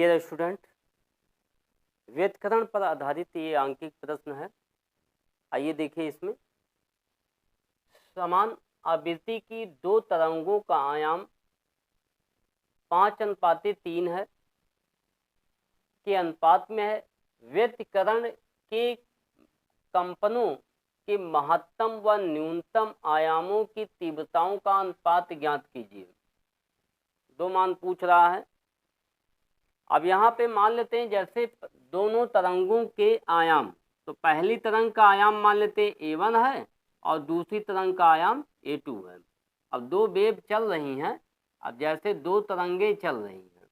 Dear student, व्युत्क्रमण पर आधारित ये आंकिक प्रश्न है। आइए देखिए, इसमें समान आवृत्ति की दो तरंगों का आयाम 5:3 है के अनुपात में है। व्युत्क्रमण के कंपनों के महत्तम व न्यूनतम आयामों की तीव्रताओं का अनुपात ज्ञात कीजिए। दो मान पूछ रहा है। अब यहाँ पे मान लेते हैं जैसे दोनों तरंगों के आयाम, तो पहली तरंग का आयाम मान लेते हैं A1 है और दूसरी तरंग का आयाम A2 है। अब दो वेव चल रही हैं। अब जैसे दो तरंगें चल रही हैं,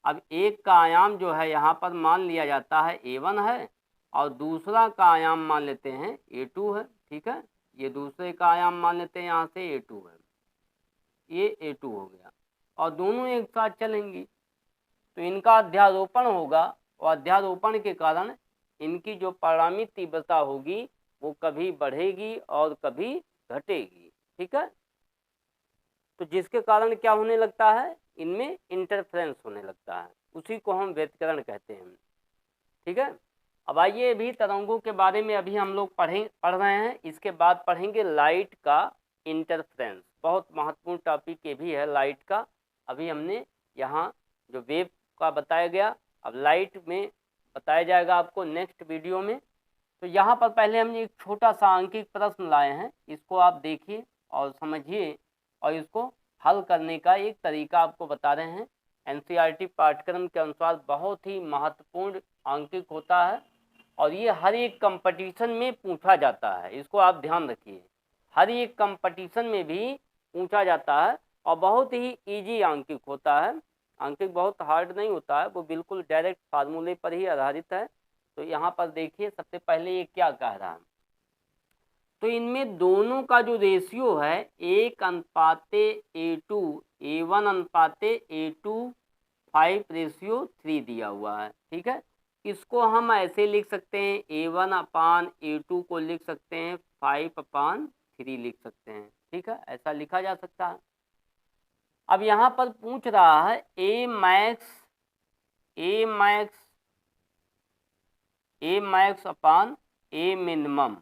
अब एक का आयाम जो है यहाँ पर मान लिया जाता है A1 है और दूसरा का आयाम मान लेते हैं A2 है। ठीक है, ये दूसरे का आयाम मान लेते हैं यहाँ से A2 है, ये A2 हो गया और दोनों एक साथ चलेंगी तो इनका अध्यारोपण होगा और अध्यारोपण के कारण इनकी जो परिणामी तीव्रता होगी वो कभी बढ़ेगी और कभी घटेगी। ठीक है, तो जिसके कारण क्या होने लगता है, इनमें इंटरफ्रेंस होने लगता है, उसी को हम व्युत्क्रमण कहते हैं। ठीक है, अब आइए अभी तरंगों के बारे में अभी हम लोग पढ़ रहे हैं। इसके बाद पढ़ेंगे लाइट का इंटरफ्रेंस। बहुत महत्वपूर्ण टॉपिक ये भी है लाइट का। अभी हमने यहाँ जो वेव का बताया गया, अब लाइट में बताया जाएगा आपको नेक्स्ट वीडियो में। तो यहाँ पर पहले हमने एक छोटा सा आंकिक प्रश्न लाए हैं, इसको आप देखिए और समझिए और इसको हल करने का एक तरीका आपको बता रहे हैं। एनसीईआरटी पाठ्यक्रम के अनुसार बहुत ही महत्वपूर्ण आंकिक होता है और ये हर एक कंपटीशन में पूछा जाता है, इसको आप ध्यान रखिए। हर एक कंपटीशन में भी पूछा जाता है और बहुत ही इजी आंकिक होता है। आंकिक बहुत हार्ड नहीं होता है, वो बिल्कुल डायरेक्ट फार्मूले पर ही आधारित है। तो यहाँ पर देखिए, सबसे पहले ये क्या कह रहा है, तो इनमें दोनों का जो रेशियो है 1:A2, A1:A2 5:3 दिया हुआ है। ठीक है, इसको हम ऐसे लिख सकते हैं, A1/A2 को लिख सकते हैं 5/3 लिख सकते हैं। ठीक है, ऐसा लिखा जा सकता है। अब यहाँ पर पूछ रहा है A max upon A minimum,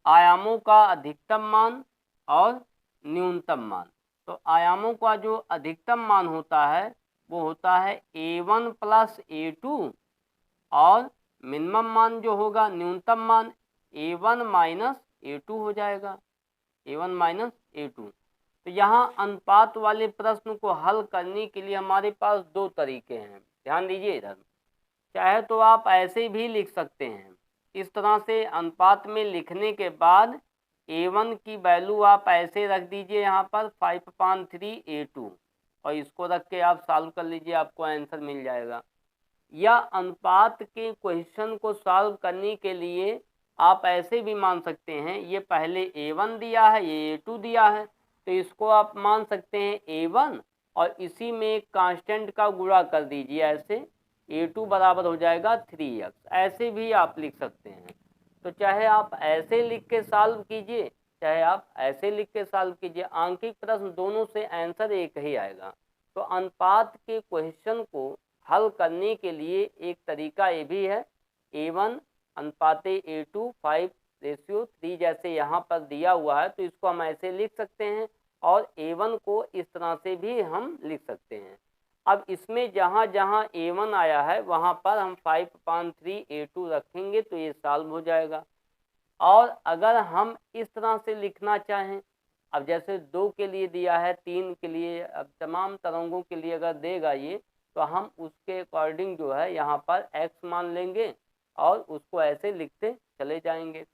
आयामों का अधिकतम मान और न्यूनतम मान। तो आयामों का जो अधिकतम मान होता है वो होता है A1 + A2 और मिनिमम मान जो होगा न्यूनतम मान A1 - A2 हो जाएगा, A1 - A2। तो यहाँ अनुपात वाले प्रश्न को हल करने के लिए हमारे पास दो तरीके हैं, ध्यान दीजिए इधर। चाहे तो आप ऐसे भी लिख सकते हैं, इस तरह से अनुपात में लिखने के बाद A1 की वैल्यू आप ऐसे रख दीजिए यहाँ पर 5/3 A2 और इसको रख के आप सॉल्व कर लीजिए, आपको आंसर मिल जाएगा। या अनुपात के क्वेश्चन को सॉल्व करने के लिए आप ऐसे भी मान सकते हैं, ये पहले A1 दिया है, ये A2 दिया है, तो इसको आप मान सकते हैं A1 और इसी में एक कांस्टेंट का गुणा कर दीजिए, ऐसे A2 बराबर हो जाएगा 3x। ऐसे भी आप लिख सकते हैं। तो चाहे आप ऐसे लिख के सॉल्व कीजिए, चाहे आप ऐसे लिख के सॉल्व कीजिए, आंकिक प्रश्न दोनों से आंसर एक ही आएगा। तो अनुपात के क्वेश्चन को हल करने के लिए एक तरीका ये भी है, A1:A2 5:3 जैसे यहाँ पर दिया हुआ है, तो इसको हम ऐसे लिख सकते हैं और A1 को इस तरह से भी हम लिख सकते हैं। अब इसमें जहाँ जहाँ A1 आया है वहाँ पर हम 5/3 A2 रखेंगे तो ये सॉल्व हो जाएगा। और अगर हम इस तरह से लिखना चाहें, अब जैसे 2 के लिए दिया है, 3 के लिए, अब तमाम तरंगों के लिए अगर देगा ये, तो हम उसके अकॉर्डिंग जो है यहाँ पर x मान लेंगे और उसको ऐसे लिखते चले जाएंगे।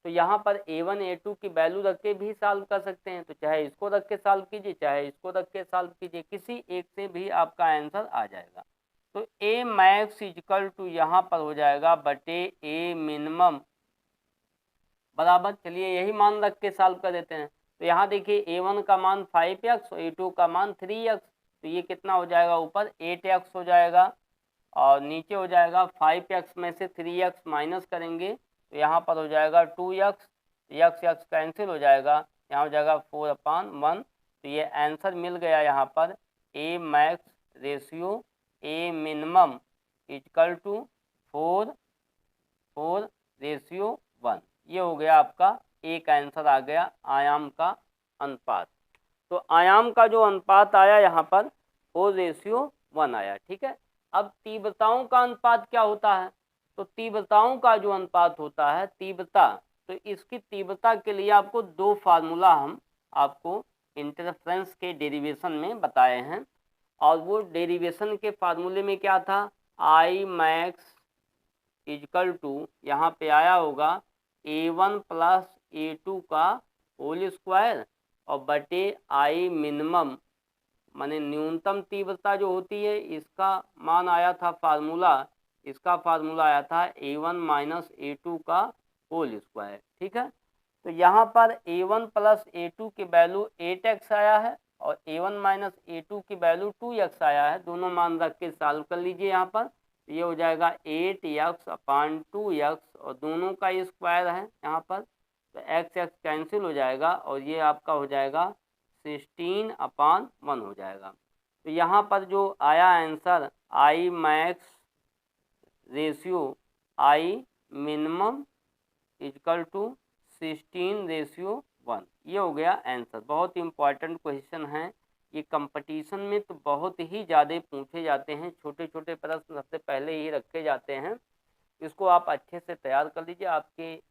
तो यहाँ पर A1 A2 की वैल्यू रख के भी सॉल्व कर सकते हैं, तो चाहे इसको रख के सॉल्व कीजिए, चाहे इसको रख के सॉल्व कीजिए, किसी एक से भी आपका आंसर आ जाएगा। तो A max = यहाँ पर हो जाएगा बटे A मिनिमम बराबर, चलिए यही मान रख के सॉल्व कर देते हैं। तो यहाँ देखिए A1 का मान 5x और A2 का मान 3x, तो ये कितना हो जाएगा, ऊपर 8x हो जाएगा और नीचे हो जाएगा 5x में से 3x माइनस करेंगे तो यहाँ पर हो जाएगा 2x, x कैंसिल हो जाएगा, यहाँ हो जाएगा 4/1। तो ये आंसर मिल गया यहाँ पर A max ratio A minimum equal to 4:1। ये हो गया आपका एक आंसर आ गया आयाम का अनुपात। तो आयाम का जो अनुपात आया यहाँ पर 4:1 आया। ठीक है। अब तीव्रताओं का अनुपात क्या होता है? तो तीव्रताओं का जो अनुपात होता है तीव्रता, तो इसकी तीव्रता के लिए आपको दो फार्मूला हम आपको इंटरफेरेंस के डेरिवेशन में बताए हैं, और वो डेरिवेशन के फार्मूले में क्या था, आई मैक्स इक्वल टू, यहाँ पे आया होगा A1 प्लस A2 का होल स्क्वायर और बटे आई मिनिमम, माने न्यूनतम तीव्रता जो होती है इसका मान आया था फार्मूला, इसका फार्मूला आया था A1 माइनस A2 का होल स्क्वायर। ठीक है। तो यहाँ पर A1 प्लस A2 की वैल्यू 8x आया है और A1 माइनस A2 की वैल्यू 2x आया है। दोनों मान रख के सॉल्व कर लीजिए। यहाँ पर ये हो जाएगा 8x अपान 2x और दोनों का स्क्वायर है यहाँ पर, तो x कैंसिल हो जाएगा और ये आपका हो जाएगा 16/1 हो जाएगा। तो यहाँ पर जो आया answer I max ratio I minimum equal to 16:1, ये हो गया आंसर। बहुत इंपॉर्टेंट क्वेश्चन है ये, कंपटीशन में तो बहुत ही ज़्यादा पूछे जाते हैं, छोटे छोटे प्रश्न सबसे पहले ही रखे जाते हैं। इसको आप अच्छे से तैयार कर लीजिए। आपके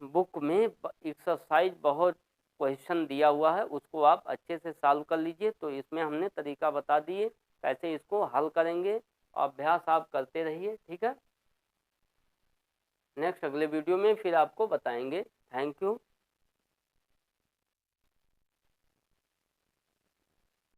बुक में एक्सरसाइज बहुत क्वेश्चन दिया हुआ है, उसको आप अच्छे से सॉल्व कर लीजिए। तो इसमें हमने तरीका बता दिए कैसे इसको हल करेंगे, अभ्यास आप करते रहिए। ठीक है। नेक्स्ट अगले वीडियो में फिर आपको बताएंगे। Thank you.